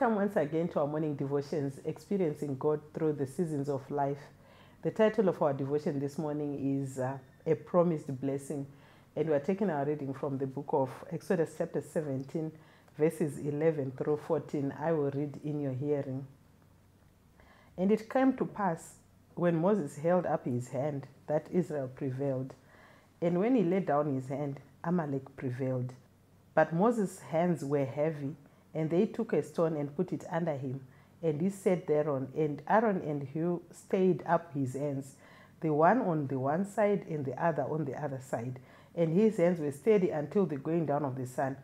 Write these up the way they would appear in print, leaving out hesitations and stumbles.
Welcome once again to our morning devotions, experiencing God through the seasons of life. The title of our devotion this morning is A Promised Blessing, and we are taking our reading from the book of Exodus chapter 17, verses 11 through 14. I will read in your hearing. And it came to pass, when Moses held up his hand, that Israel prevailed. And when he laid down his hand, Amalek prevailed. But Moses' hands were heavy, and they took a stone and put it under him, and he sat thereon. And Aaron and Hugh stayed up his hands, the one on the one side and the other on the other side. And his hands were steady until the going down of the sun.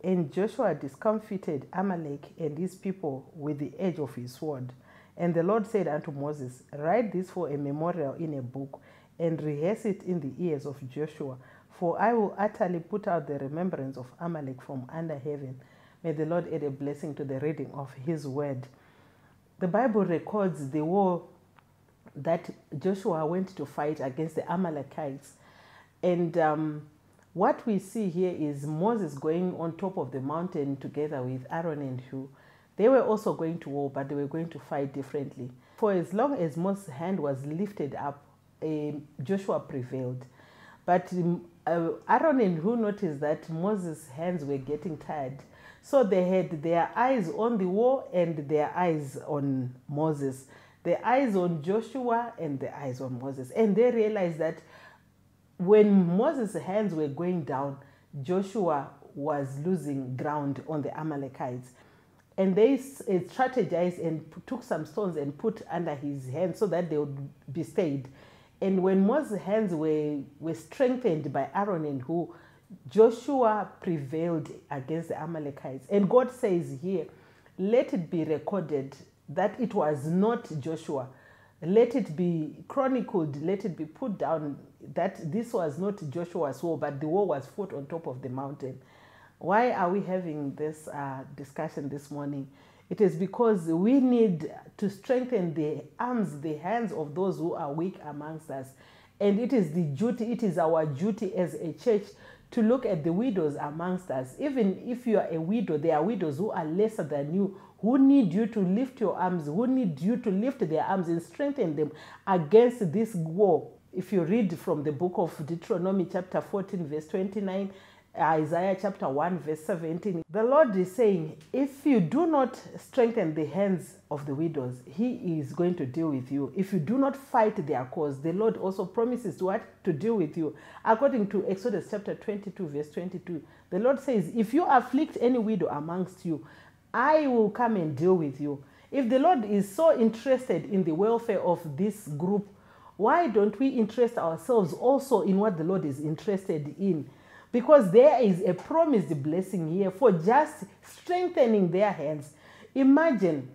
And Joshua discomfited Amalek and his people with the edge of his sword. And the Lord said unto Moses, Write this for a memorial in a book, and rehearse it in the ears of Joshua, for I will utterly put out the remembrance of Amalek from under heaven. May the Lord add a blessing to the reading of his word. The Bible records the war that Joshua went to fight against the Amalekites. And what we see here is Moses going on top of the mountain together with Aaron and Hugh. They were also going to war, but they were going to fight differently. For as long as Moses' hand was lifted up, Joshua prevailed. But Aaron and Hugh noticed that Moses' hands were getting tired. So they had their eyes on the war and their eyes on Moses. Their eyes on Joshua and their eyes on Moses. And they realized that when Moses' hands were going down, Joshua was losing ground on the Amalekites. And they strategized and took some stones and put under his hands so that they would be stayed. And when Moses' hands were strengthened by Aaron and Hugh, Joshua prevailed against the Amalekites. And God says here, let it be recorded that it was not Joshua. Let it be chronicled, let it be put down that this was not Joshua's war, but the war was fought on top of the mountain. Why are we having this discussion this morning? It is because we need to strengthen the arms, the hands of those who are weak amongst us. And it is our duty as a church to look at the widows amongst us. Even if you are a widow, there are widows who are lesser than you, who need you to lift your arms, who need you to lift their arms and strengthen them against this war. If you read from the book of Deuteronomy chapter 14, verse 29, Isaiah chapter 1, verse 17, the Lord is saying, if you do not strengthen the hands of the widows, he is going to deal with you. If you do not fight their cause, the Lord also promises to deal with you. According to Exodus chapter 22, verse 22, the Lord says, if you afflict any widow amongst you, I will come and deal with you. If the Lord is so interested in the welfare of this group, why don't we interest ourselves also in what the Lord is interested in? Because there is a promised blessing here for just strengthening their hands. Imagine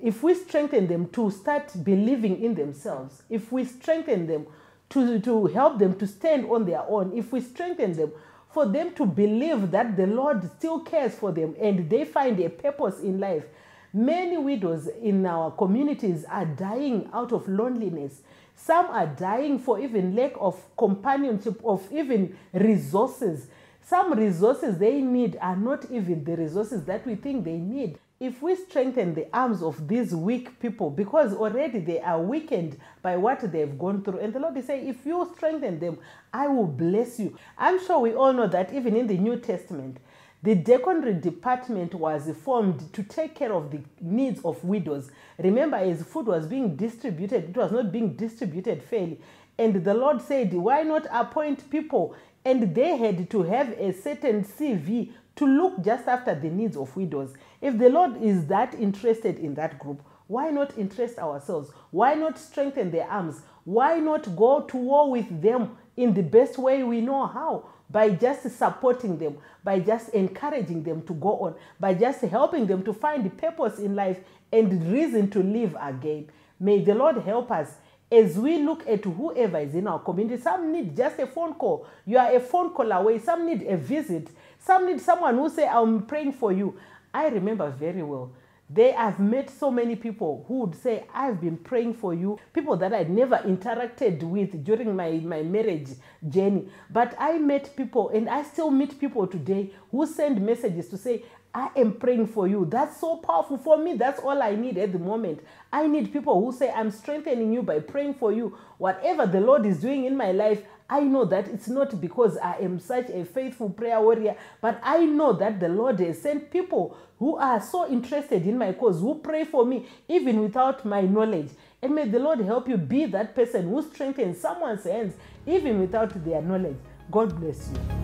if we strengthen them to start believing in themselves, if we strengthen them to help them to stand on their own, if we strengthen them for them to believe that the Lord still cares for them and they find a purpose in life. Many widows in our communities are dying out of loneliness. Some are dying for even lack of companionship, of even resources. Some resources they need are not even the resources that we think they need. If we strengthen the arms of these weak people, because already they are weakened by what they've gone through, and the Lord is saying, if you strengthen them, I will bless you. I'm sure we all know that even in the New Testament, the diaconry department was formed to take care of the needs of widows. Remember, as food was being distributed, it was not being distributed fairly. And the Lord said, why not appoint people? And they had to have a certain CV to look just after the needs of widows. If the Lord is that interested in that group, why not interest ourselves? Why not strengthen their arms? Why not go to war with them in the best way we know how? By just supporting them, by just encouraging them to go on, by just helping them to find purpose in life and reason to live again. May the Lord help us as we look at whoever is in our community. Some need just a phone call. You are a phone call away. Some need a visit. Some need someone who say, I'm praying for you. I remember very well. I've met so many people who would say, I've been praying for you. People that I'd never interacted with during my marriage journey. But I met people, and I still meet people today who send messages to say, I am praying for you. That's so powerful for me. That's all I need at the moment. I need people who say, I'm strengthening you by praying for you. Whatever the Lord is doing in my life, I know that it's not because I am such a faithful prayer warrior, but I know that the Lord has sent people who are so interested in my cause, who pray for me even without my knowledge. And may the Lord help you be that person who strengthens someone's hands even without their knowledge. God bless you.